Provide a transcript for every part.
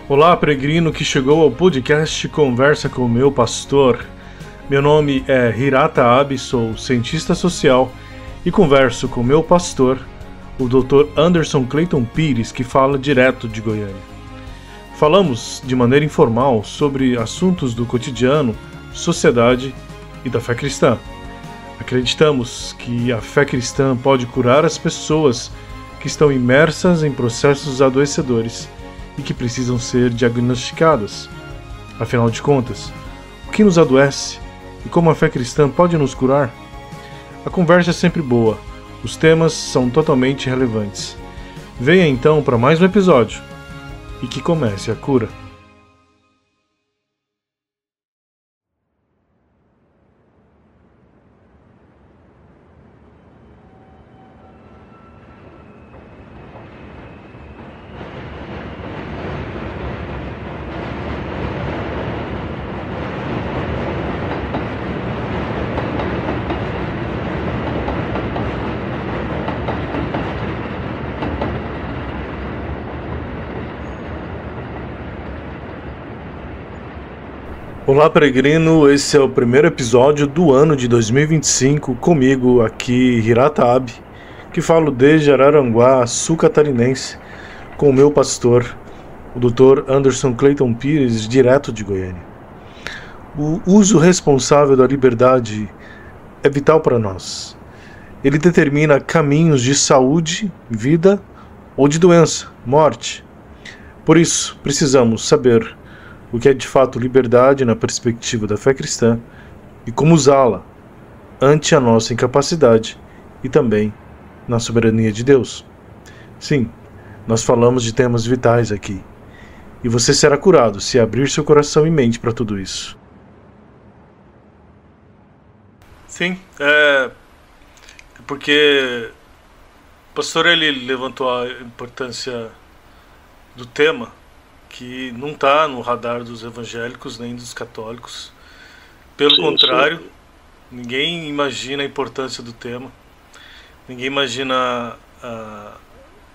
Olá, peregrino que chegou ao podcast Conversa com o Meu Pastor. Meu nome é Hirata Abe, sou cientista social e converso com o meu pastor, o Dr. Anderson Clayton Pires, que fala direto de Goiânia. Falamos de maneira informal sobre assuntos do cotidiano, sociedade e da fé cristã. Acreditamos que a fé cristã pode curar as pessoas que estão imersas em processos adoecedores e que precisam ser diagnosticadas. Afinal de contas, o que nos adoece e como a fé cristã pode nos curar? A conversa é sempre boa, os temas são totalmente relevantes. Venha então para mais um episódio e que comece a cura. Olá, peregrino, esse é o primeiro episódio do ano de 2025, comigo aqui, Hirata Abe, que falo desde Araranguá, sul catarinense, com o meu pastor, o Dr. Anderson Clayton Pires, direto de Goiânia. O uso responsável da liberdade é vital para nós. Ele determina caminhos de saúde, vida ou de doença, morte. Por isso, precisamos saber o que é de fato liberdade na perspectiva da fé cristã e como usá-la ante a nossa incapacidade e também na soberania de Deus. Sim, nós falamos de temas vitais aqui, e você será curado se abrir seu coração e mente para tudo isso. Sim, porque o pastor ele levantou a importância do tema, que não está no radar dos evangélicos nem dos católicos. Pelo contrário, ninguém imagina a importância do tema, ninguém imagina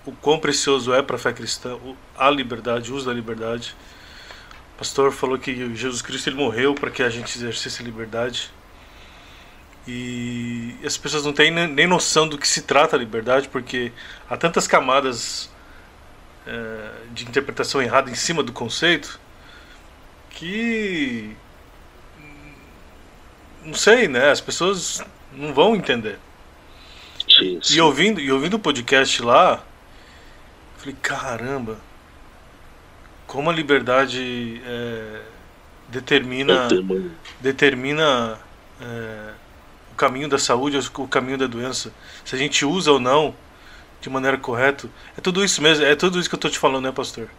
o quão precioso é para a fé cristã a liberdade, o uso da liberdade. O pastor falou que Jesus Cristo ele morreu para que a gente exercesse a liberdade, e as pessoas não têm nem noção do que se trata a liberdade, porque há tantas camadas de interpretação errada em cima do conceito que não sei, né? As pessoas não vão entender. Sim. E ouvindo o podcast lá, falei, caramba, como a liberdade determina o caminho da saúde, o caminho da doença, se a gente usa ou não de maneira correta. É tudo isso mesmo, é tudo isso que eu tô te falando, né, pastor?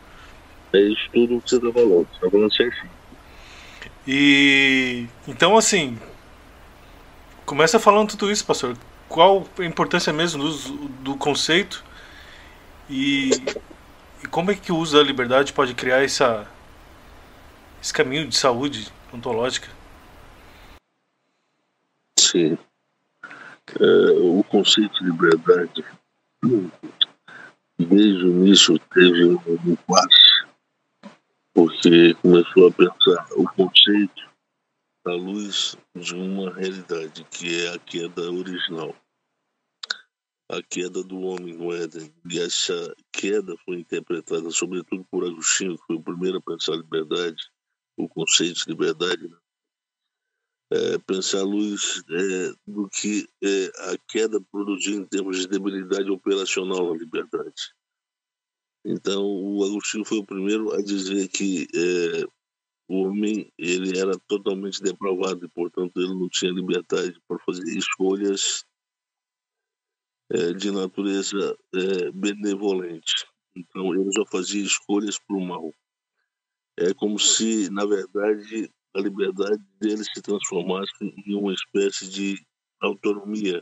É isso tudo que você tá falando certinho. E então, assim, começa falando tudo isso, pastor. Qual a importância mesmo do conceito e como é que o uso da liberdade pode criar esse caminho de saúde ontológica? Sim. O conceito de liberdade, desde o início, teve um passo, porque começou a pensar o conceito à luz de uma realidade, que é a queda original, a queda do homem no Éden. E essa queda foi interpretada, sobretudo por Agostinho, que foi o primeiro a pensar a liberdade, o conceito de liberdade, né? Pensar à luz do que a queda produziu em termos de debilidade operacional na liberdade. Então, o Agostinho foi o primeiro a dizer que o homem ele era totalmente depravado e, portanto, ele não tinha liberdade para fazer escolhas de natureza benevolente. Então, ele só fazia escolhas para o mal. É como se, na verdade, a liberdade dele se transformasse em uma espécie de autonomia.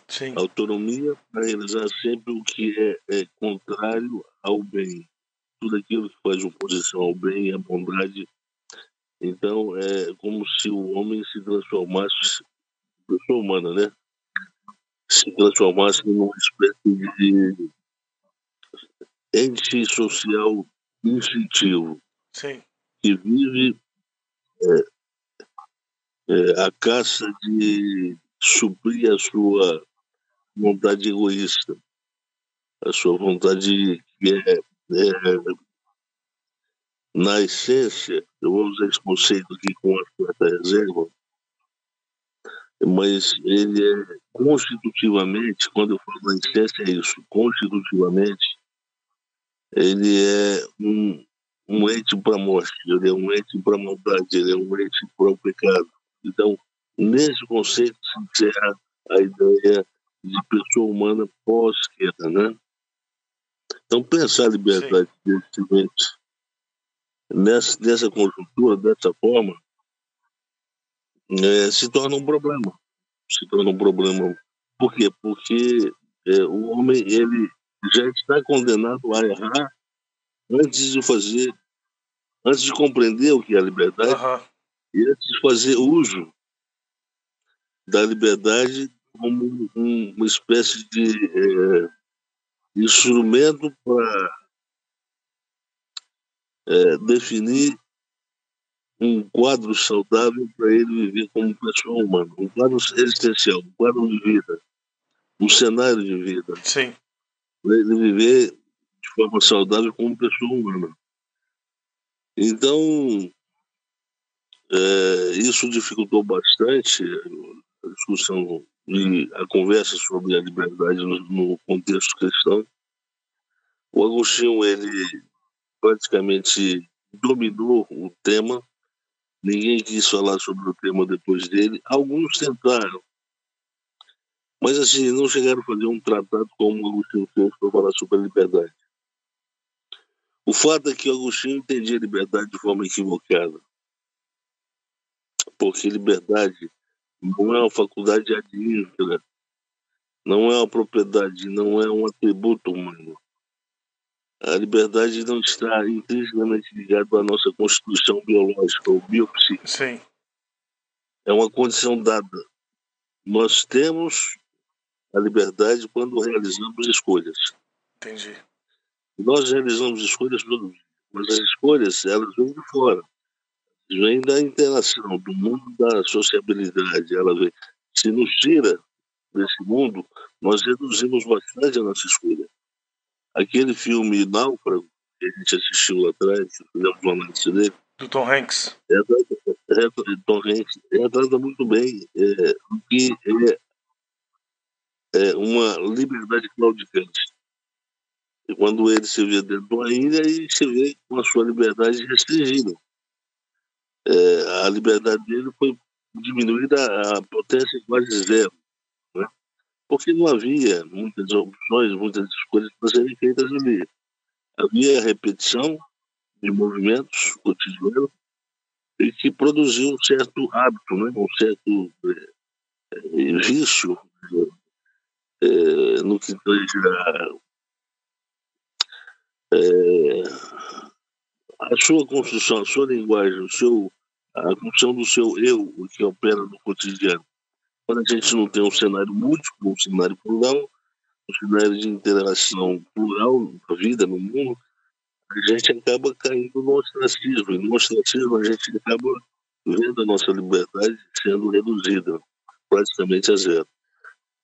Sim. Autonomia para realizar sempre o que é contrário ao bem. Tudo aquilo que faz oposição ao bem, à bondade. Então, é como se o homem se transformasse, pessoa humana, né? Se transformasse numa espécie de ente social instintivo, Sim. que vive a caça de suprir a sua vontade egoísta, a sua vontade que na essência, eu vou usar esse conceito aqui com uma certa reserva, mas ele é constitutivamente, quando eu falo na essência é isso, constitutivamente, ele é um ente para a morte, ele é um ente para a maldade, ele é um ente para o pecado. Então, nesse conceito se encerra a ideia de pessoa humana pós-queda, né? Então, pensar a liberdade nessa conjuntura, dessa forma, se torna um problema. Se torna um problema. Por quê? Porque o homem ele já está condenado a errar antes de fazer, antes de compreender o que é a liberdade e antes de fazer uso da liberdade como uma espécie de instrumento para definir um quadro saudável para ele viver como pessoa humana, um quadro existencial, um quadro de vida, um cenário de vida. Sim. Para ele viver de forma saudável como pessoa humana. Então, isso dificultou bastante a discussão e a conversa sobre a liberdade no contexto cristão. O Agostinho, ele praticamente dominou o tema, ninguém quis falar sobre o tema depois dele, alguns tentaram, mas assim, não chegaram a fazer um tratado como o Agostinho fez para falar sobre a liberdade. O fato é que o Agostinho entendia a liberdade de forma equivocada, porque liberdade não é uma faculdade adquirida, não é uma propriedade, não é um atributo humano. A liberdade não está intrinsecamente ligada à nossa constituição biológica ou biopsíquica. Sim. É uma condição dada. Nós temos a liberdade quando realizamos escolhas. Entendi. Nós realizamos escolhas todos os dias, mas as escolhas, elas vêm de fora. Vêm da interação, do mundo da sociabilidade. Ela vem. Se nos tira desse mundo, nós reduzimos bastante a nossa escolha. Aquele filme Náufrago, que a gente assistiu lá atrás, fizemos uma análise dele, do Tom Hanks. Tom Hanks retrata muito bem o que é uma liberdade claudicante. E quando ele se vê dentro de uma ilha, ele se vê com a sua liberdade restringida. A liberdade dele foi diminuída a potência quase zero, né? Porque não havia muitas opções, muitas escolhas para serem feitas ali. Havia repetição de movimentos cotidianos e que produziu um certo hábito, né? Um certo vício no que tange a sua construção, a sua linguagem, a construção do seu eu, o que opera no cotidiano. Quando a gente não tem um cenário múltiplo, um cenário plural, um cenário de interação plural na vida, no mundo, a gente acaba caindo no ostracismo. E no ostracismo a gente acaba vendo a nossa liberdade sendo reduzida praticamente a zero.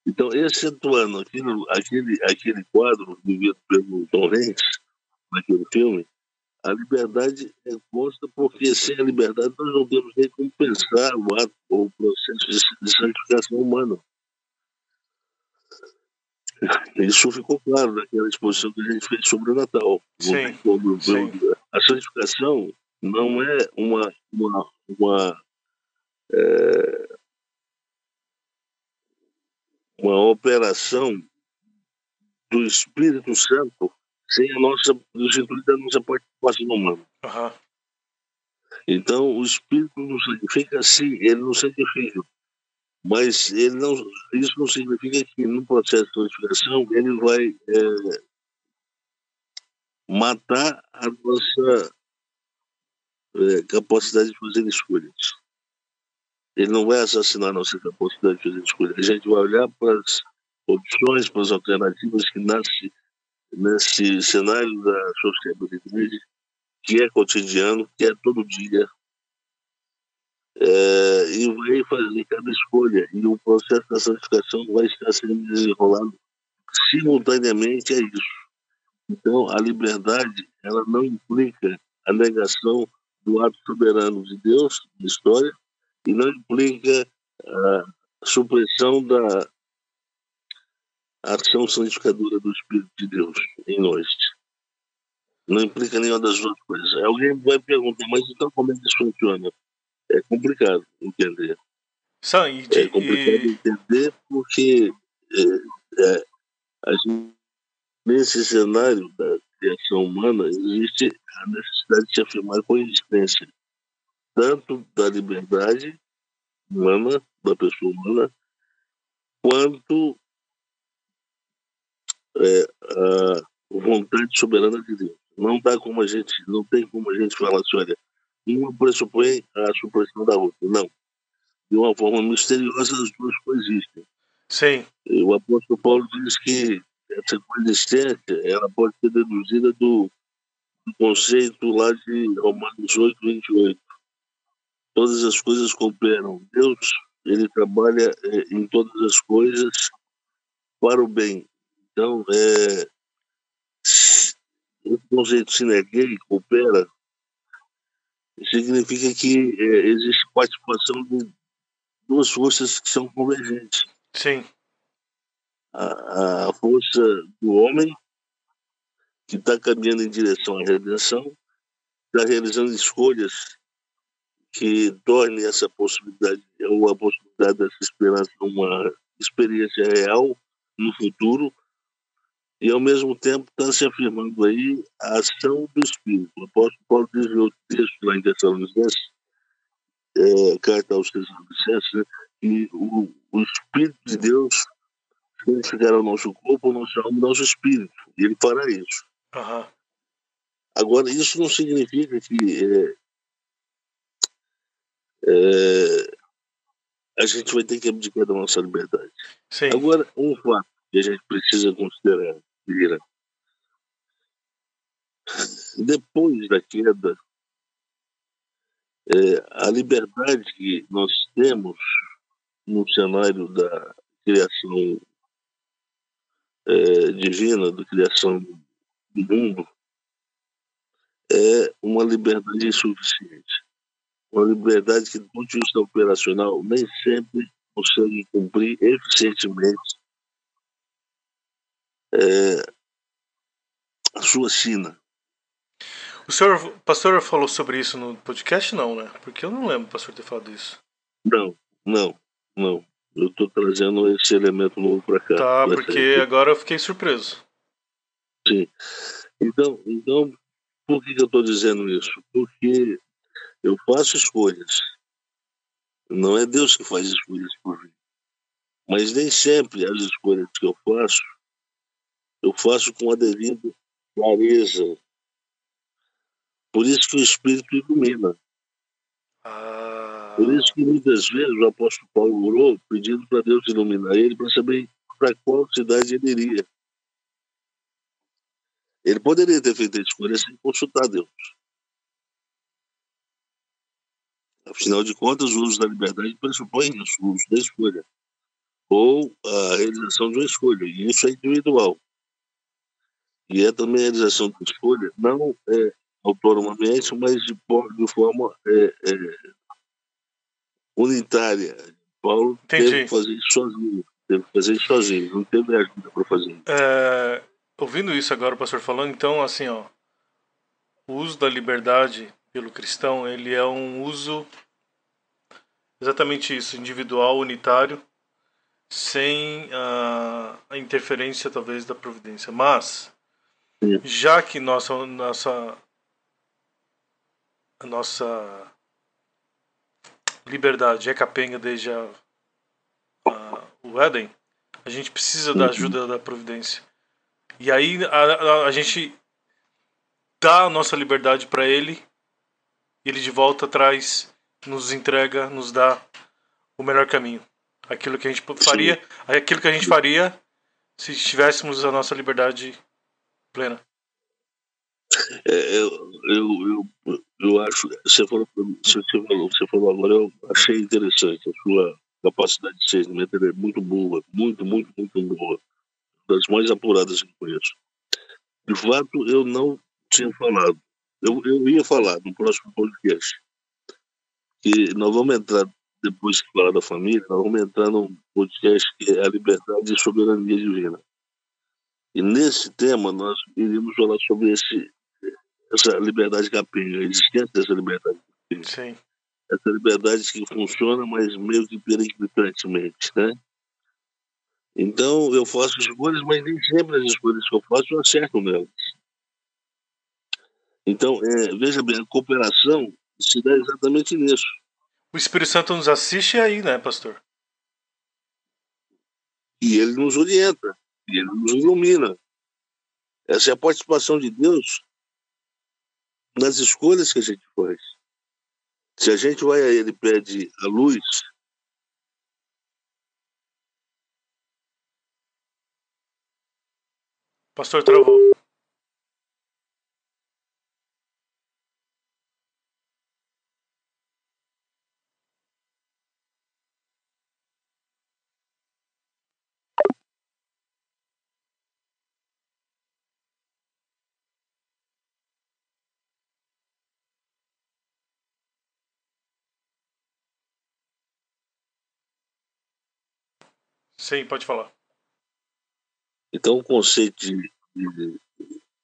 Então, excetuando aquele quadro vivido pelo Tom Hanks, naquele filme, a liberdade é posta porque sem a liberdade nós não temos nem como pensar o ato ou o processo de santificação humana. Isso ficou claro naquela exposição que a gente fez sobre o Natal. Sim. A santificação não é uma operação do Espírito Santo sem a nossa virtude da nossa participação humana. Uhum. Então, o Espírito não santifica assim, ele não santifica. Mas isso não significa que no processo de santificação ele vai matar a nossa capacidade de fazer escolhas. Ele não vai assassinar a nossa capacidade de fazer escolhas. A gente vai olhar para as opções, para as alternativas que nascem nesse cenário da sociabilidade que é cotidiano, que é todo dia, e vai fazer cada escolha. E o processo da santificação vai estar sendo desenrolado simultaneamente a isso. Então, a liberdade, ela não implica a negação do ato soberano de Deus na história e não implica a supressão da ação santificadora do Espírito de Deus em nós. Não implica nenhuma das duas coisas. Alguém vai perguntar, mas então como é que isso funciona? É complicado entender. É complicado entender porque nesse cenário da criação humana existe a necessidade de se afirmar com a existência tanto da liberdade humana, da pessoa humana, quanto a vontade soberana de Deus. Não tem como a gente falar assim, olha, uma pressupõe a supressão da outra. Não. De uma forma misteriosa, as duas coexistem. Sim. E o apóstolo Paulo diz que essa coexistência ela pode ser deduzida do conceito lá de Romanos 8, 28. Todas as coisas cooperam. Deus, ele trabalha em todas as coisas para o bem. Então, o conceito sinergia, coopera, significa que existe participação de duas forças que são convergentes. Sim. A força do homem, que está caminhando em direção à redenção, está realizando escolhas que tornem essa possibilidade, ou a possibilidade dessa esperança, uma experiência real no futuro, e ao mesmo tempo está se afirmando aí a ação do Espírito. O apóstolo Paulo diz no texto lá em Tessalonicenses, carta aos Tessalonicenses, né, que o Espírito de Deus santificará o nosso corpo, o nosso alma e o nosso espírito. E ele fará isso. Uhum. Agora, isso não significa que a gente vai ter que abdicar da nossa liberdade. Sim. Agora, um fato que a gente precisa considerar, Lira. Depois da queda, a liberdade que nós temos no cenário da criação divina, da criação do mundo, é uma liberdade insuficiente. Uma liberdade que, do ponto de vista operacional, nem sempre consegue cumprir eficientemente a sua sina. O pastor falou sobre isso no podcast, não, né? Porque eu não lembro o pastor ter falado isso. Não. Eu estou trazendo esse elemento novo para cá. Tá, porque agora eu fiquei surpreso. Sim. Então por que eu estou dizendo isso? Porque eu faço escolhas. Não é Deus que faz escolhas por mim. Mas nem sempre as escolhas que eu faço com a devida clareza. Por isso que o Espírito ilumina. Por isso que muitas vezes o apóstolo Paulo orou pedindo para Deus iluminar ele para saber para qual cidade ele iria. Ele poderia ter feito a escolha sem consultar Deus. Afinal de contas, o uso da liberdade pressupõe isso, o uso da escolha. Ou a realização de uma escolha. E isso é individual. E é também a realização da escolha, não autonomamente, mas de forma unitária. Paulo teve que fazer isso sozinho. Não teve ajuda para fazer isso. Ouvindo isso agora, o pastor falando, então, assim, ó, o uso da liberdade pelo cristão, ele é um uso exatamente isso, individual, unitário, sem a interferência, talvez, da providência. Mas, já que a nossa liberdade é capenga desde o Éden, a gente precisa da ajuda da providência. E aí a gente dá a nossa liberdade para ele, e ele de volta traz, nos entrega, nos dá o melhor caminho. Aquilo que a gente faria se tivéssemos a nossa liberdade plena. Eu acho, você falou agora, eu achei interessante a sua capacidade de discernimento, é muito boa, muito boa, das mais apuradas que eu conheço. De fato, eu não tinha falado, eu ia falar no próximo podcast, que nós vamos entrar, depois que falar da família, nós vamos entrar num podcast que é a liberdade e soberania divina. E nesse tema nós iríamos falar sobre essa liberdade capenga, a existência dessa liberdade capenga. Sim. Essa liberdade que funciona, mas meio que periclitantemente, né? Então, eu faço escolhas, mas nem sempre as escolhas que eu faço eu acerto nelas. Então, veja bem, a cooperação se dá exatamente nisso. O Espírito Santo nos assiste aí, né, pastor? E ele nos orienta, e ele nos ilumina. Essa é a participação de Deus nas escolhas que a gente faz. Se a gente vai a ele e pede a luz, Pastor travou. Sim, pode falar. então o conceito de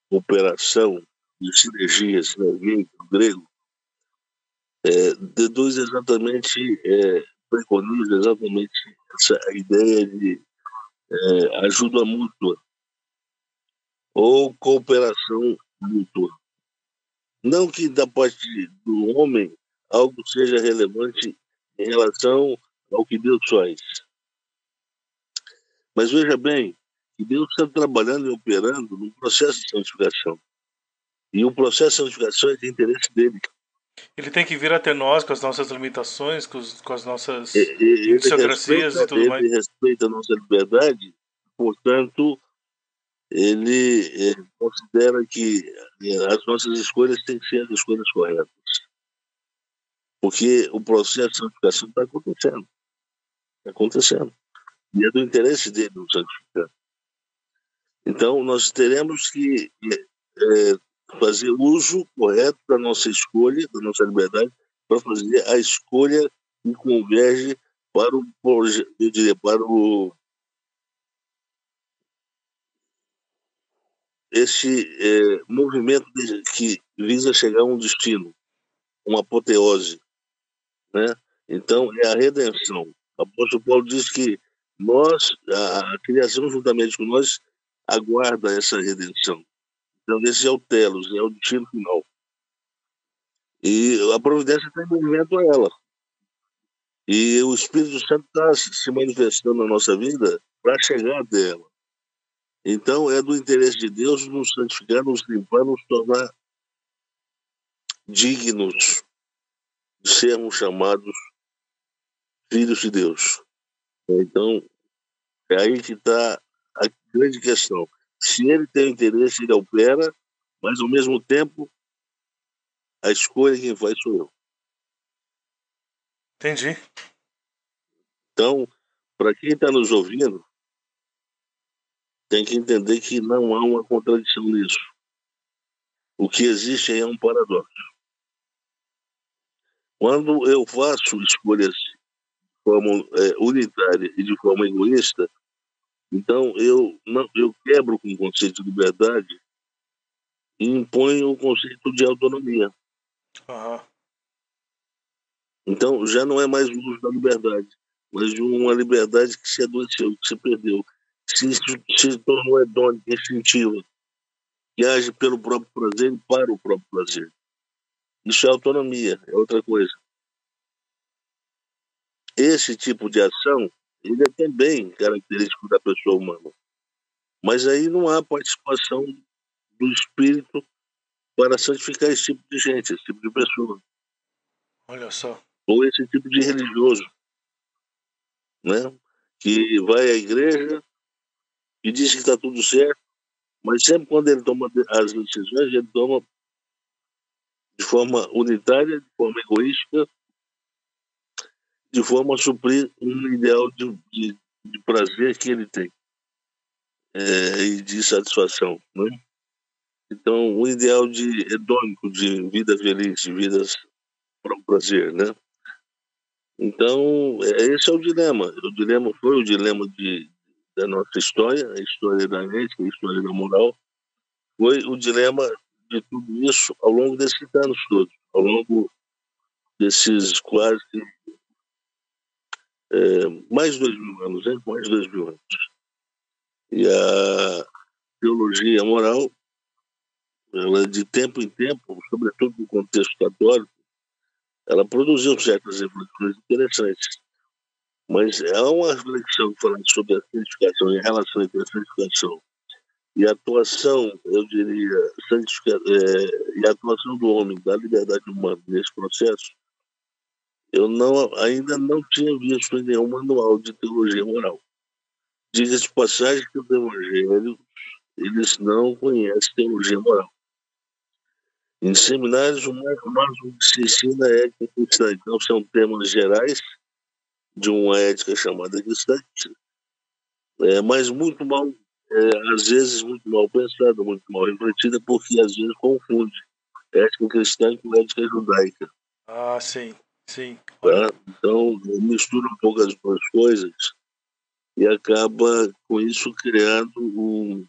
cooperação, de sinergia, sinergia do grego, deduz exatamente, preconiza exatamente essa ideia de ajuda mútua ou cooperação mútua. Não que da parte do homem algo seja relevante em relação ao que Deus faz. Mas veja bem, que Deus está trabalhando e operando no processo de santificação. E o processo de santificação é de interesse dele. Ele tem que vir até nós com as nossas limitações, com as nossas Ele idiosincrasias e tudo mais. respeita a nossa liberdade, portanto, ele considera que as nossas escolhas têm que ser as escolhas corretas. Porque o processo de santificação está acontecendo. Está acontecendo. E é do interesse dele nos santificar. Então, nós teremos que fazer uso correto da nossa escolha, da nossa liberdade, para fazer a escolha que converge para o, eu diria, para o esse movimento que visa chegar a um destino, uma apoteose, né? Então, é a redenção. O apóstolo Paulo diz que nós, a criação juntamente com nós, aguarda essa redenção. Então, esse é o telos, é o destino final. E a providência está em movimento a ela. E o Espírito Santo está se manifestando na nossa vida para chegar até ela. Então, é do interesse de Deus nos santificar, nos limpar, nos tornar dignos de sermos chamados filhos de Deus. Então, é aí que está a grande questão. Se ele tem interesse, ele opera, mas, ao mesmo tempo, a escolha quem faz sou eu. Entendi. Então, para quem está nos ouvindo, tem que entender que não há uma contradição nisso. O que existe aí é um paradoxo. Quando eu faço escolhas de forma unitária e de forma egoísta, então eu quebro com o conceito de liberdade e imponho o conceito de autonomia. Uhum. Então já não é mais o uso da liberdade, mas de uma liberdade que se adoeceu, que se perdeu, que se tornou hedônica, instintiva, que age pelo próprio prazer e para o próprio prazer. Isso é autonomia, é outra coisa. Esse tipo de ação, ele é também característico da pessoa humana. Mas aí não há participação do Espírito para santificar esse tipo de gente, esse tipo de pessoa. Olha só. Ou esse tipo de religioso, né? Que vai à igreja e diz que está tudo certo, Mas sempre quando ele toma as decisões, ele toma de forma unitária, de forma egoísta, de forma a suprir um ideal de prazer que ele tem e de satisfação, né? Então, o ideal hedônico de vida feliz, de vidas para o prazer, né? Então, esse é o dilema. O dilema foi o dilema da nossa história, a história da ética, a história da moral. Foi o dilema de tudo isso ao longo desses anos todos, ao longo desses quase mais de 2.000 anos, né? Mais de 2.000 anos. E a teologia moral, ela de tempo em tempo, sobretudo no contexto católico, ela produziu certas reflexões interessantes. Mas há uma reflexão falando sobre a santificação e a relação entre a santificação e a atuação, eu diria, e a atuação do homem, da liberdade humana nesse processo, eu ainda não tinha visto em nenhum manual de teologia moral. Diga-se de passagem que os evangelhos, eles não conhecem teologia moral. Em seminários, o máximo que se ensina é ética cristã. Então, são temas gerais de uma ética chamada cristã, mas muito mal, às vezes muito mal pensada, muito mal refletida, porque às vezes confunde ética cristã com ética judaica. Ah, sim, sim. Tá? Então, mistura um pouco as duas coisas e acaba, com isso, criando uma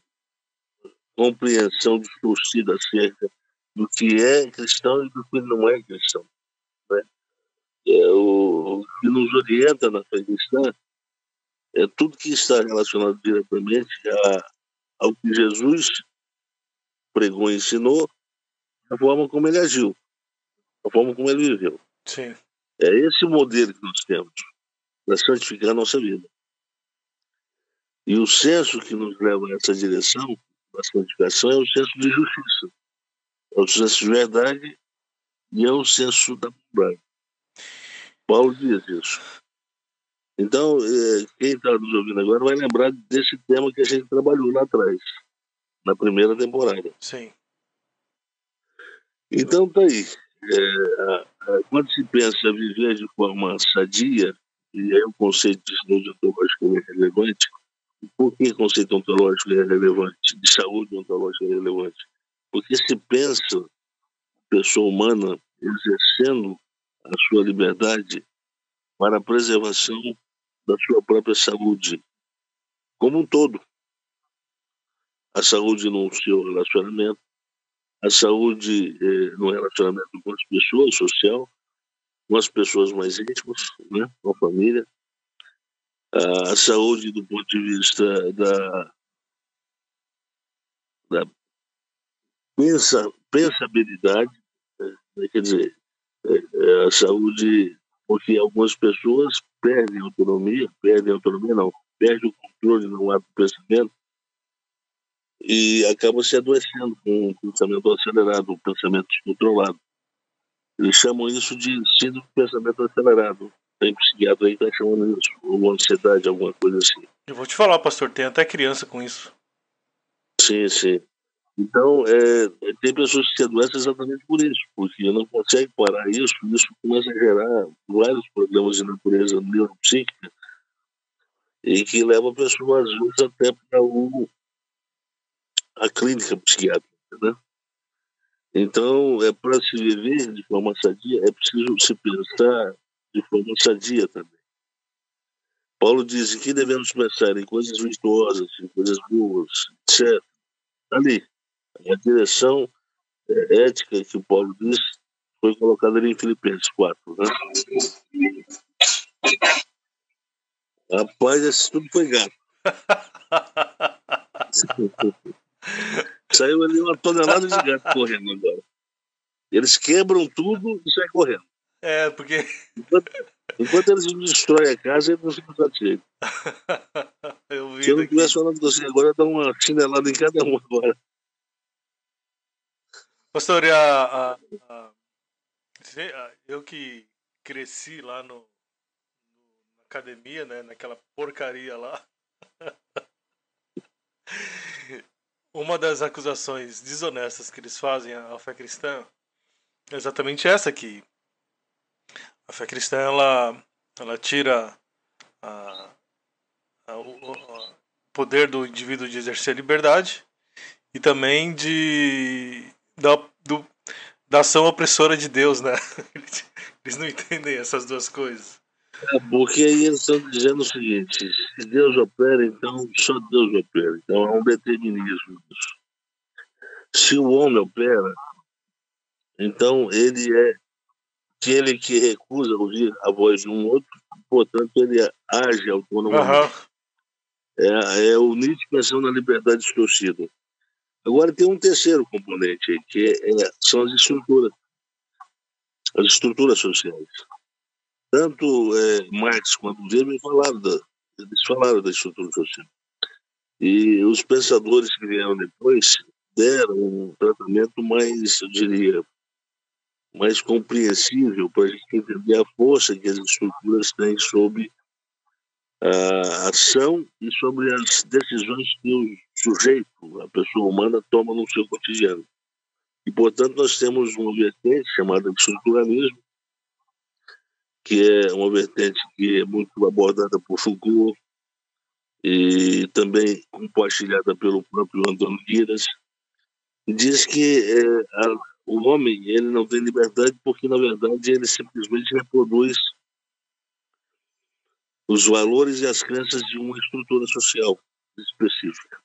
compreensão distorcida acerca do que é cristão e do que não é cristão. Né? O que nos orienta na fé cristã é tudo que está relacionado diretamente ao que Jesus pregou e ensinou, a forma como ele agiu, a forma como ele viveu. Sim. É esse o modelo que nós temos para santificar a nossa vida. E o senso que nos leva nessa direção da santificação é o senso de justiça, é o senso de verdade e é o senso da bondade. Paulo diz isso. Então, quem está nos ouvindo agora vai lembrar desse tema que a gente trabalhou lá atrás, na primeira temporada. Sim. Então, tá aí. Quando se pensa viver de forma sadia, e aí o conceito de saúde ontológica é relevante. Por que o conceito ontológico é relevante? De saúde ontológica é relevante? Porque se pensa a pessoa humana exercendo a sua liberdade para a preservação da sua própria saúde, como um todo. A saúde no seu relacionamento, a saúde no relacionamento com as pessoas, social, com as pessoas mais íntimas, né, com a família, a saúde do ponto de vista da pensabilidade, quer dizer, a saúde, porque algumas pessoas perdem autonomia não, perdem o controle no ato do pensamento e acabam se adoecendo com um pensamento acelerado, um pensamento descontrolado. Eles chamam isso de síndrome do pensamento acelerado. Tem psiquiatra aí que está chamando isso, ou ansiedade, alguma coisa assim. Eu vou te falar, pastor, tem até criança com isso. Sim, sim. Então, tem pessoas que se adoecem exatamente por isso, porque não conseguem parar isso começa a gerar vários problemas de natureza neuropsíquica e que leva a pessoa, às vezes, até para a clínica psiquiátrica, né? Então, para se viver de forma sadia, é preciso se pensar de forma sadia também. Paulo diz que devemos pensar em coisas virtuosas, em coisas boas, etc. Ali, a direção ética que o Paulo diz foi colocada ali em Filipenses 4. Né? Rapaz, esse tudo foi gato. Saiu ali uma tonelada de gato correndo agora. Eles quebram tudo e saem correndo. Porque... Enquanto eles destroem a casa, eles não ficam satisfeitos. Se eu não estivesse falando com você agora, dá uma chinelada em cada um agora. Pastor, eu que cresci lá na academia, né, naquela porcaria lá. uma das acusações desonestas que eles fazem à fé cristã é exatamente essa aqui. A fé cristã, ela tira a, o poder do indivíduo de exercer a liberdade e também do, da ação opressora de Deus, né? Eles não entendem essas duas coisas. Porque aí eles estão dizendo o seguinte: se Deus opera, então só Deus opera. Então há um determinismo nisso. Se o homem opera, então ele é aquele que recusa ouvir a voz de um outro, portanto ele age autonomamente. Uhum. É o Nietzsche pensando na liberdade distorcida. Agora tem um terceiro componente aí, que são as estruturas sociais. Tanto Marx quanto Weber eles falaram da estrutura social. E os pensadores que vieram depois deram um tratamento mais, eu diria, mais compreensível para a gente entender a força que as estruturas têm sobre a ação e sobre as decisões que o sujeito, a pessoa humana, toma no seu cotidiano. E, portanto, nós temos uma vertente chamada de estruturalismo, que é uma vertente que é muito abordada por Foucault e também compartilhada pelo próprio Antônio Guiras. Diz que o homem ele não tem liberdade porque, na verdade, ele simplesmente reproduz os valores e as crenças de uma estrutura social específica.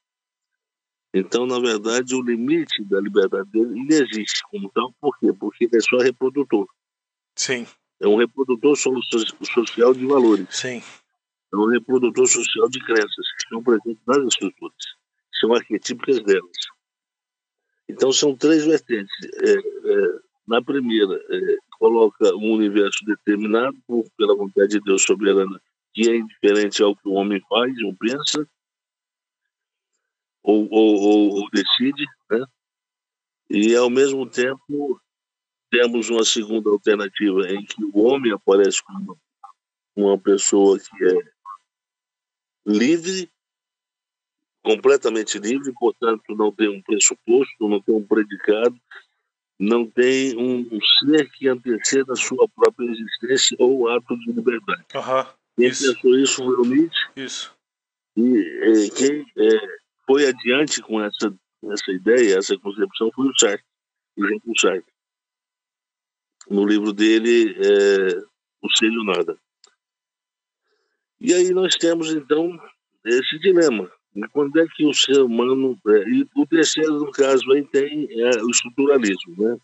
Então, na verdade, o limite da liberdade dele ele existe como tal. Por quê? Porque ele é só reprodutor. Sim. É um reprodutor social de valores. Sim. É um reprodutor social de crenças que estão presentes nas estruturas, são arquetípicas delas. Então, são três vertentes. Na primeira, coloca um universo determinado pela vontade de Deus soberana, que é indiferente ao que o homem faz ou pensa, ou decide, né? E, ao mesmo tempo, temos uma segunda alternativa em que o homem aparece como uma pessoa que é livre, completamente livre, portanto não tem um pressuposto, não tem um predicado, não tem um ser que anteceda a sua própria existência ou ato de liberdade. Quem pensou isso foi o Nietzsche. Isso. E quem foi adiante com essa ideia, essa concepção, foi o Sartre, o Jean-Paul Sartre. No livro dele, O Ser e o Nada. E aí nós temos, então, esse dilema. E quando é que o ser humano... e o terceiro, no caso, aí tem o estruturalismo, né?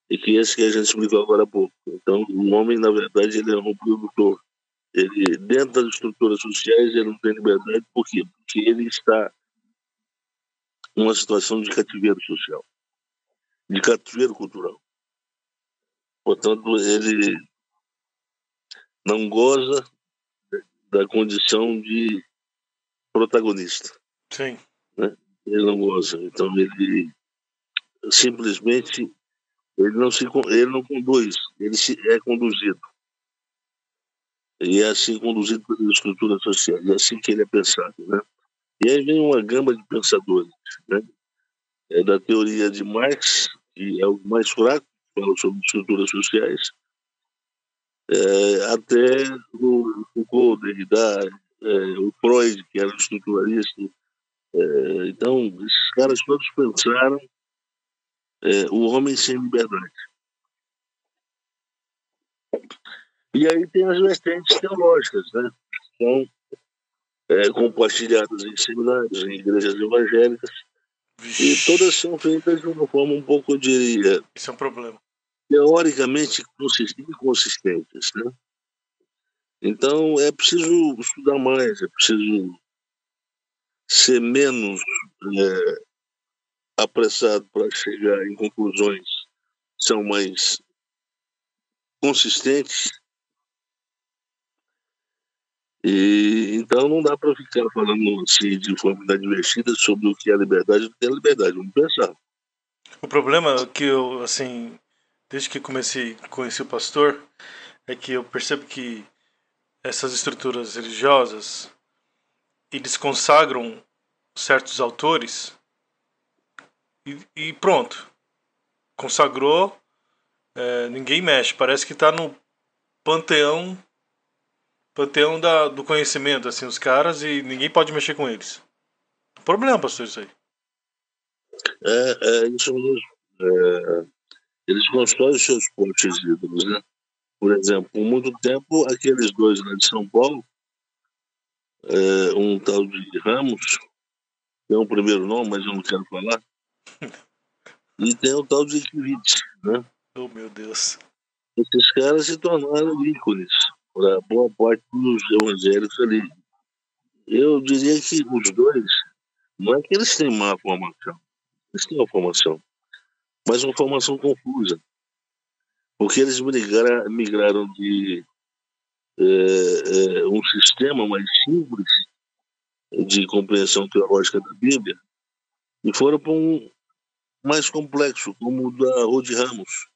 E que esse que a gente explicou agora há pouco. Então, o homem, na verdade, ele é um produtor. Ele, dentro das estruturas sociais, ele não tem liberdade. Por quê? Porque ele está numa situação de cativeiro social, de cativeiro cultural. Portanto, ele não goza da condição de protagonista. Sim. Né? Ele não goza. Então, ele simplesmente ele não conduz, ele é conduzido. E é assim conduzido pelas estruturas sociais. É assim que ele é pensado. Né? E aí vem uma gama de pensadores. Né? Da teoria de Marx, que é o mais fraco, fala sobre estruturas sociais, até o Foucault, Derrida, o Freud, que era estruturalista. Então, esses caras todos pensaram o homem sem liberdade. E aí tem as vertentes teológicas, né? São compartilhadas em seminários, em igrejas evangélicas, e todas são feitas de uma forma um pouco, eu diria... Isso é um problema. Teoricamente inconsistentes, né? Então, é preciso estudar mais, é preciso ser menos apressado para chegar em conclusões que são mais consistentes. E então não dá para ficar falando assim de forma inadvertida sobre o que é liberdade e o que é liberdade. Vamos pensar. O problema é que eu, assim, desde que conheci o pastor, é que eu percebo que essas estruturas religiosas, eles consagram certos autores e pronto. Consagrou, ninguém mexe. Parece que tá no panteão do conhecimento, assim, os caras, e ninguém pode mexer com eles. Problema, pastor, isso aí. Isso mesmo. Eles constroem os seus pontos ídolos, né? Por exemplo, por muito tempo, aqueles dois lá de São Paulo, um tal de Ramos, tem um primeiro nome, mas eu não quero falar, e tem o tal de Kivitz, né? Oh, meu Deus. Esses caras se tornaram ícones para boa parte dos evangélicos ali. Eu diria que os dois, não é que eles têm má formação, eles têm uma formação, mas uma formação confusa, porque eles migraram de um sistema mais simples de compreensão teológica da Bíblia e foram para um mais complexo, como o da Rude Ramos.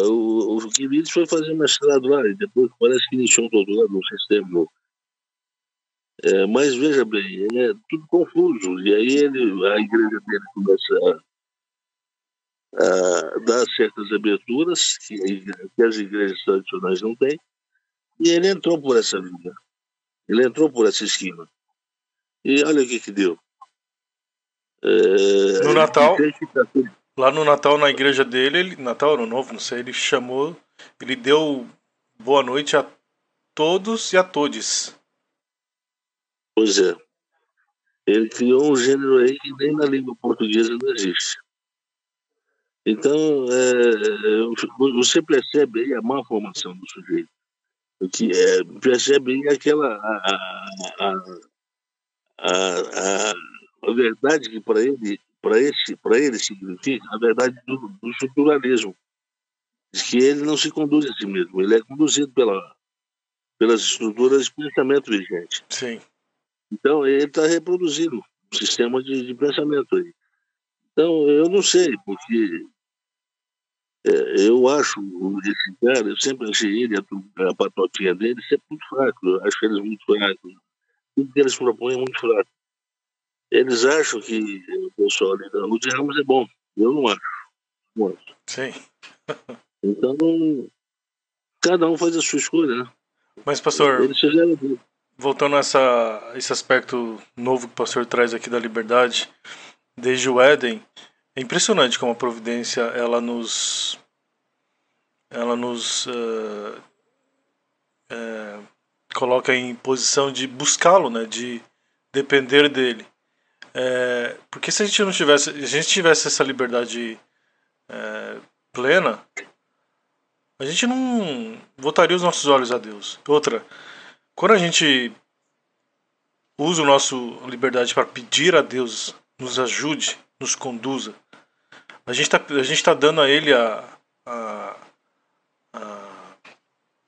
O Kivitz foi fazer mestrado lá e depois parece que iniciou um doutorado no sistema. Mas veja bem, é tudo confuso. E aí a igreja dele começa a dar certas aberturas que as igrejas tradicionais não têm, e ele entrou por essa linha. Ele entrou por essa esquina. E olha o que deu. No Natal, lá no Natal, na igreja dele, Natal, Ano Novo, não sei, ele deu boa noite a todos e a todes. Pois é. Ele criou um gênero aí que nem na língua portuguesa não existe. Então, você percebe aí a má formação do sujeito. Que percebe aí aquela a verdade que para ele significa a verdade do estruturalismo, de que ele não se conduz a si mesmo, ele é conduzido pelas estruturas de pensamento vigente. Sim. Então ele está reproduzindo um sistema de pensamento aí. Então eu não sei, porque eu acho esse cara, eu sempre achei ele, a patotinha dele, sempre muito fraco. Eu acho eles muito fracos. Tudo que eles propõem é muito fraco. Eles acham que o pessoal ali da Rude Ramos é bom. Eu não acho. Não acho. Sim. Então, cada um faz a sua escolha, né? Mas, pastor, eles fizeram tudo. Voltando a esse aspecto novo que o pastor traz aqui da liberdade, desde o Éden, é impressionante como a providência ela nos coloca em posição de buscá-lo, né, de depender dele. Porque se a gente tivesse essa liberdade plena, a gente não voltaria os nossos olhos a Deus. Outra, quando a gente usa a nossa liberdade para pedir a Deus nos ajude, nos conduza, a gente está dando a Ele a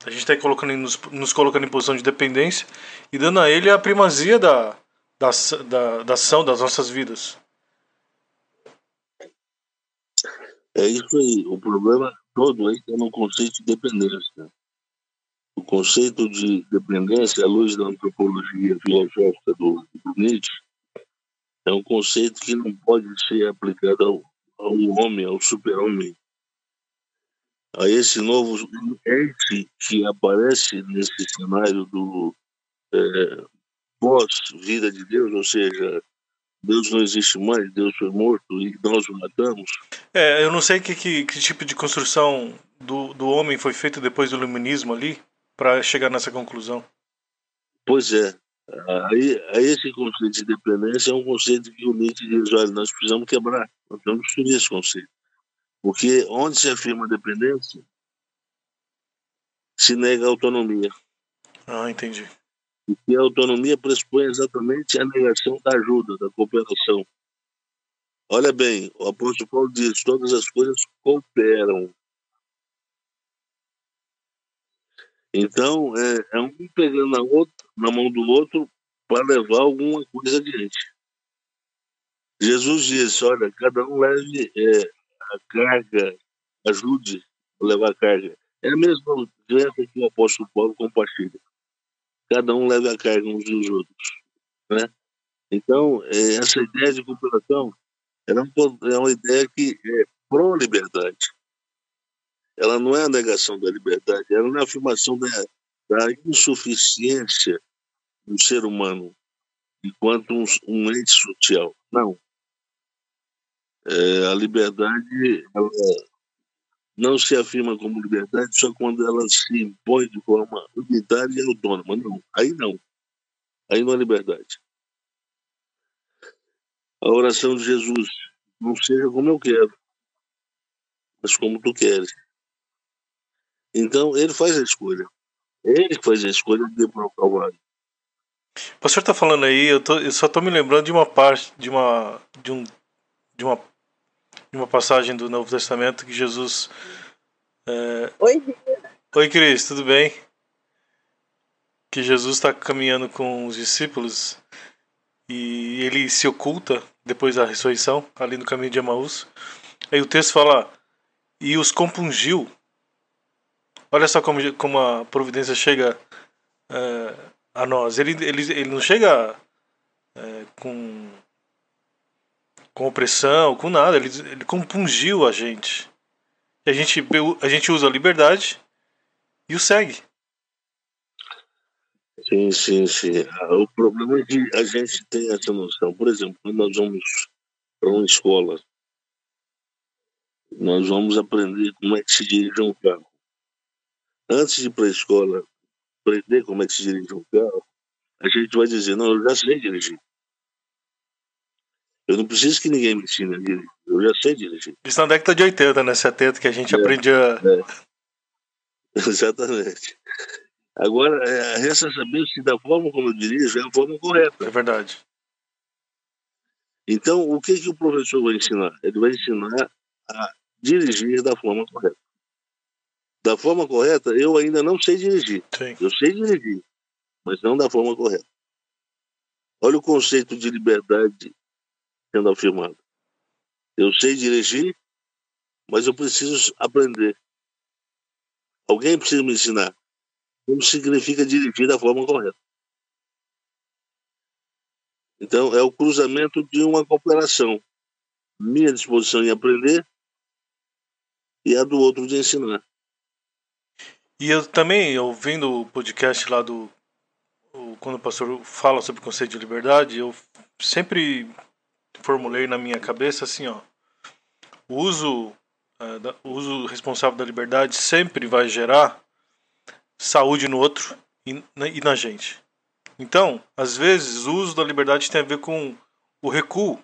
gente está nos colocando em posição de dependência e dando a Ele a primazia da ação das nossas vidas. É isso aí. O problema todo aí é no conceito de dependência. O conceito de dependência, à luz da antropologia filosófica do Nietzsche, é um conceito que não pode ser aplicado ao homem, ao super-homem. A esse novo ente que aparece nesse cenário do pós-vida de Deus, ou seja, Deus não existe mais, Deus foi morto e nós o matamos. Eu não sei que tipo de construção do homem foi feito depois do iluminismo ali para chegar nessa conclusão. Pois é. Aí esse conceito de dependência é um conceito que o Nietzsche diz, olha, nós precisamos quebrar, nós precisamos destruir esse conceito. Porque onde se afirma a dependência, se nega a autonomia. Ah, entendi. E a autonomia pressupõe exatamente a negação da ajuda, da cooperação. Olha bem, o apóstolo Paulo diz, todas as coisas cooperam. Então, é um pegando na mão do outro para levar alguma coisa adiante. Jesus disse, olha, cada um leve a carga, ajude a levar a carga. É a mesma dieta que o apóstolo Paulo compartilha. Cada um leve a carga uns dos outros, né? Então, essa ideia de cooperação É uma ideia que é pró-liberdade. Ela não é a negação da liberdade, ela não é a afirmação da insuficiência do ser humano enquanto um ente social. Não. A liberdade ela não se afirma como liberdade só quando ela se impõe de forma unitária e autônoma. Não. Aí não. Aí não é liberdade. A oração de Jesus, não seja como eu quero, mas como tu queres. Então, ele faz a escolha. Ele faz a escolha de ir para o Calvário. O senhor está falando aí, eu só tô me lembrando de uma parte, de uma, de uma passagem do Novo Testamento que Jesus. Oi, Oi, Cris, tudo bem? Que Jesus está caminhando com os discípulos e ele se oculta depois da ressurreição, ali no caminho de Emaús. Aí o texto fala, e os compungiu. Olha só como a providência chega a nós. Ele não chega com, com opressão, com nada. Ele compungiu a gente. E a gente usa a liberdade e o segue. Sim, sim, sim. O problema é que a gente tem essa noção. Por exemplo, quando nós vamos para uma escola, nós vamos aprender como é que se dirige um carro. Antes de ir para a escola, aprender como é que se dirige um carro, a gente vai dizer, não, eu já sei dirigir. Eu não preciso que ninguém me ensine a dirigir. Eu já sei dirigir. Isso na década de 80, né? 70, que a gente aprendia. Exatamente. Agora, resta saber se da forma como eu dirijo é a forma correta. É verdade. Então, o que o professor vai ensinar? Ele vai ensinar a dirigir da forma correta. Da forma correta, eu ainda não sei dirigir. Sim. Eu sei dirigir, mas não da forma correta. Olha o conceito de liberdade sendo afirmado. Eu sei dirigir, mas eu preciso aprender. Alguém precisa me ensinar como significa dirigir da forma correta. Então, é o cruzamento de uma cooperação. Minha disposição em aprender e a do outro de ensinar. E eu também, ouvindo o podcast lá quando o pastor fala sobre o conceito de liberdade, eu sempre formulei na minha cabeça assim, ó. O o uso responsável da liberdade sempre vai gerar saúde no outro e na gente. Então, às vezes, o uso da liberdade tem a ver com o recuo.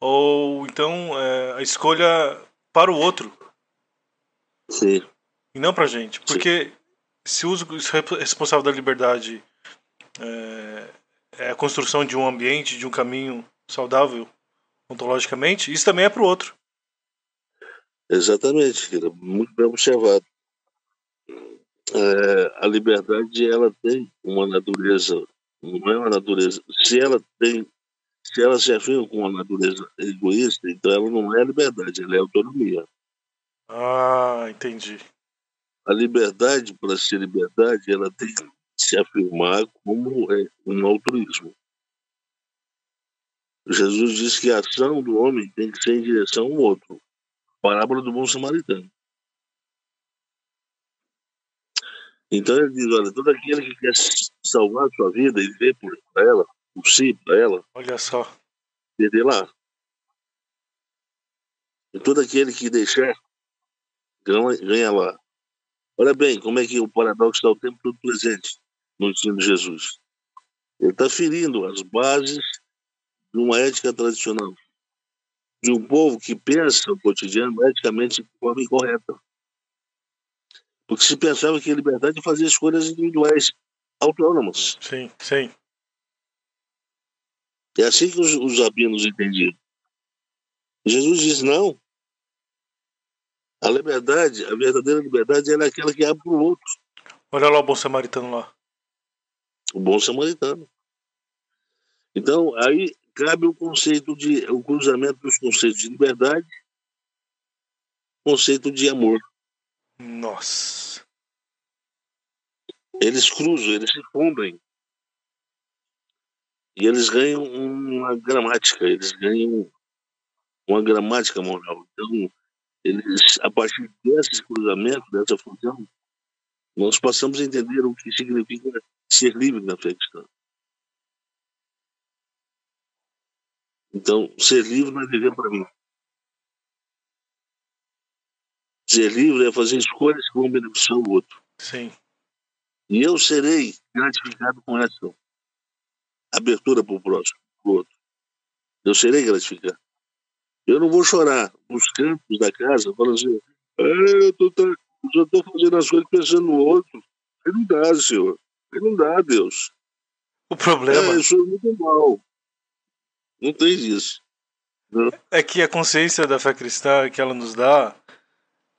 Ou então a escolha para o outro. Sim. E não pra gente. Porque se o uso responsável da liberdade é a construção de um ambiente, de um caminho saudável ontologicamente, isso também é pro outro. Exatamente, muito bem observado. A liberdade ela tem uma natureza, não é uma natureza. Se ela se afirma com uma natureza egoísta, então ela não é liberdade, ela é autonomia. Ah, entendi. A liberdade, para ser liberdade, ela tem que se afirmar como um altruísmo. Jesus disse que a ação do homem tem que ser em direção ao outro. Parábola do bom samaritano. Então ele diz, olha, todo aquele que quer salvar a sua vida e viver por ela, por si, para ela, Olha só. perder lá. E todo aquele que deixar, ganha lá. Olha bem, como é que o paradoxo está o tempo todo presente no ensino de Jesus. Ele está ferindo as bases de uma ética tradicional, de um povo que pensa o cotidiano eticamente de forma incorreta. Porque se pensava que a liberdade é fazer escolhas individuais, autônomas. Sim, sim. É assim que os rabinos entendiam. Jesus diz, não. A liberdade, a verdadeira liberdade, ela é aquela que abre para o outro. Olha lá o bom samaritano lá. O bom samaritano. Então, aí cabe o cruzamento dos conceitos de liberdade, conceito de amor. Nossa. Eles cruzam, eles se fundem. E eles ganham uma gramática, eles ganham uma gramática moral. Então, eles, a partir desse cruzamento, dessa fusão, nós passamos a entender o que significa ser livre na fé cristã. Então, ser livre não é viver para mim. Ser livre é fazer escolhas que vão beneficiar o outro. Sim. E eu serei gratificado com essa abertura para o próximo, para o outro. Eu serei gratificado. Eu não vou chorar nos cantos da casa falando assim, eu estou fazendo as coisas pensando no outro. Aí não dá, Senhor. Aí não dá, Deus. O problema eu sou muito mal. Não tem isso. Não. É que a consciência da fé cristã que ela nos dá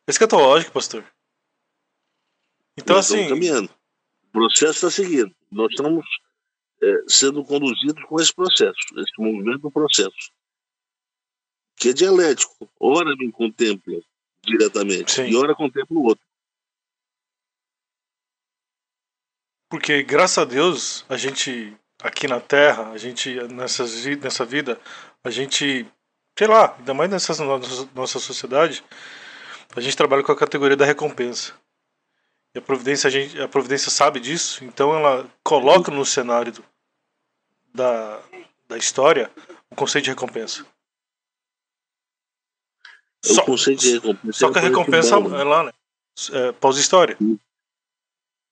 é escatológica, pastor. Então, Nós assim, estamos caminhando. O processo está seguindo. Nós estamos sendo conduzidos com esse processo, esse movimento do processo, que é dialético. Ora me contempla diretamente, sim, e ora contempla o outro. Porque, graças a Deus, a gente aqui na Terra, a gente nessa vida, a gente, sei lá, ainda mais nessa nossa sociedade, a gente trabalha com a categoria da recompensa. E a providência sabe disso, então ela coloca no cenário da história o conceito de recompensa. O conceito de recompensa. Só que a recompensa é lá, né? Pós-história.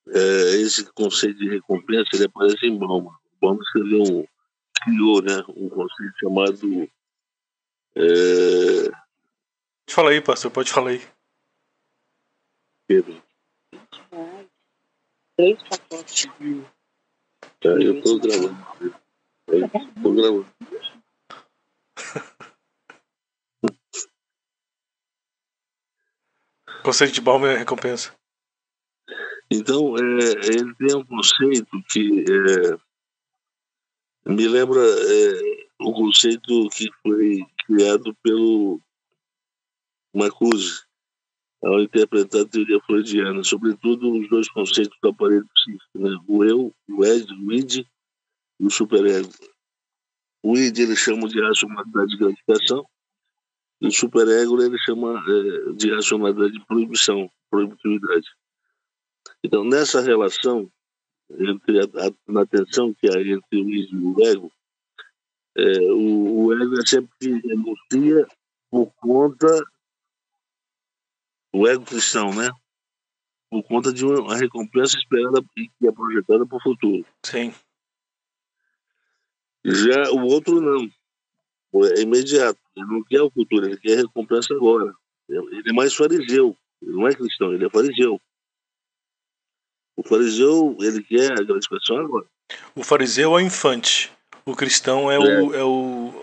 Esse conceito de recompensa, ele aparece em Bauman. Bauman criou, né, um conceito chamado... Fala aí, pastor, pode falar aí. Pedro. 3 pacotes de... Eu estou gravando. Estou gravando. Conceito de Bauman é recompensa. Então, ele tem um conceito que me lembra o conceito que foi criado pelo Marcuse, ao interpretar a teoria freudiana, sobretudo os dois conceitos do aparelho psíquico, né? O eu, o id e o superego. O id ele chama de racionalidade de gratificação, e o superego ele chama de racionalidade de proibitividade. Então, nessa relação, na tensão que há entre o id e o ego, o ego é sempre que renuncia por conta, o ego cristão, né? Por conta de uma recompensa esperada e que é projetada para o futuro. Sim. Já o outro não. É imediato. Ele não quer o futuro, ele quer a recompensa agora. Ele é mais fariseu. Ele não é cristão, ele é fariseu. O fariseu, ele quer a gratificação agora. O fariseu é o infante. O cristão é o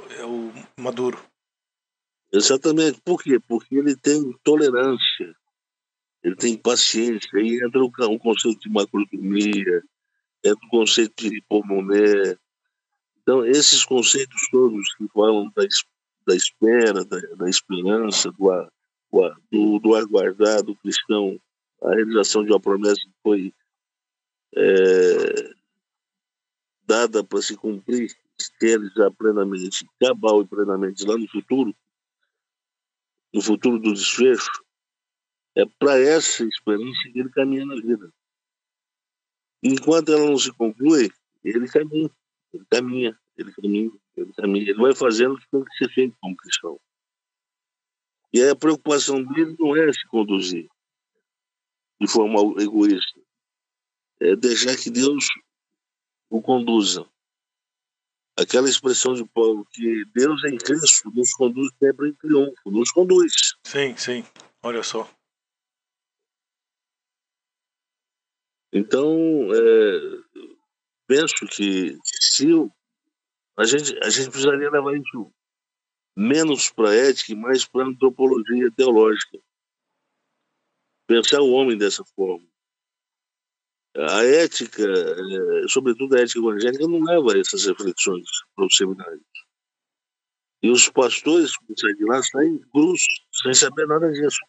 maduro. Exatamente. Por quê? Porque ele tem tolerância. Ele tem paciência. Aí entra o conceito de macroeconomia, entra o conceito de hipomoné. Então, esses conceitos todos que falam da espera, da esperança, do aguardar do cristão, a realização de uma promessa que foi dada para se cumprir, se realizar plenamente, cabal e plenamente lá no futuro do desfecho, é para essa esperança que ele caminha na vida. Enquanto ela não se conclui, ele caminha. Ele vai fazendo o que tem que ser feito como cristão. E aí a preocupação dele não é se conduzir de forma egoísta, é deixar que Deus o conduza. Aquela expressão de Paulo, que Deus em Cristo nos conduz sempre em triunfo, nos conduz. Sim, sim, olha só. Então, penso que se a gente precisaria levar isso menos para a ética e mais para a antropologia teológica. Pensar o homem dessa forma. A ética, sobretudo a ética evangélica, não leva a essas reflexões para os seminários. E os pastores que saem de lá saem cruz, sem saber nada disso.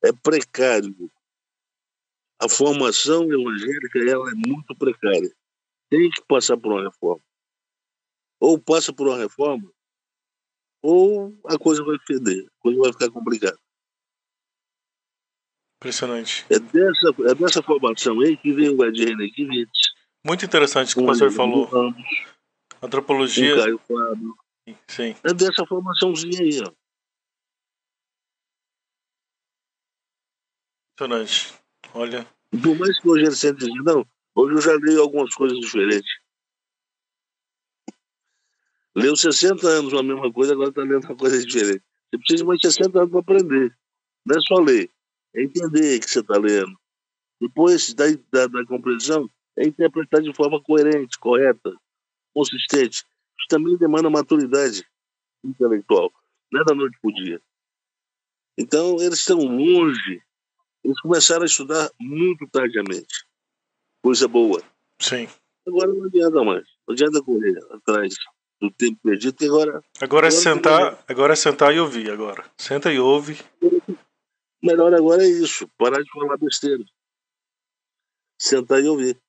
É precário. A formação evangélica ela é muito precária. tem que passar por uma reforma. Ou passa por uma reforma, ou a coisa vai feder, a coisa vai ficar complicada. Impressionante. É dessa formação aí que vem o Ednei Kivitz. Muito interessante o que o pastor falou. Antropologia. O Caio Fábio. Sim. É dessa formaçãozinha aí, ó. Impressionante. Olha. Por mais que hoje ele sente dizer, não, hoje eu já leio algumas coisas diferentes. Leu 60 anos a mesma coisa, agora está lendo uma coisa diferente. Você precisa de mais 60 anos para aprender. Não é só ler, é entender o que você está lendo. Depois da compreensão, é interpretar de forma coerente, correta, consistente. Isso também demanda maturidade intelectual. Não é da noite para o dia. Então, eles estão longe. Eles começaram a estudar muito tardiamente. Coisa boa. Sim. Agora não adianta mais. Não adianta correr atrás do tempo perdido, que agora é sentar e ouvir agora. Senta e ouve. Melhor agora é isso. Parar de falar besteira. Sentar e ouvir.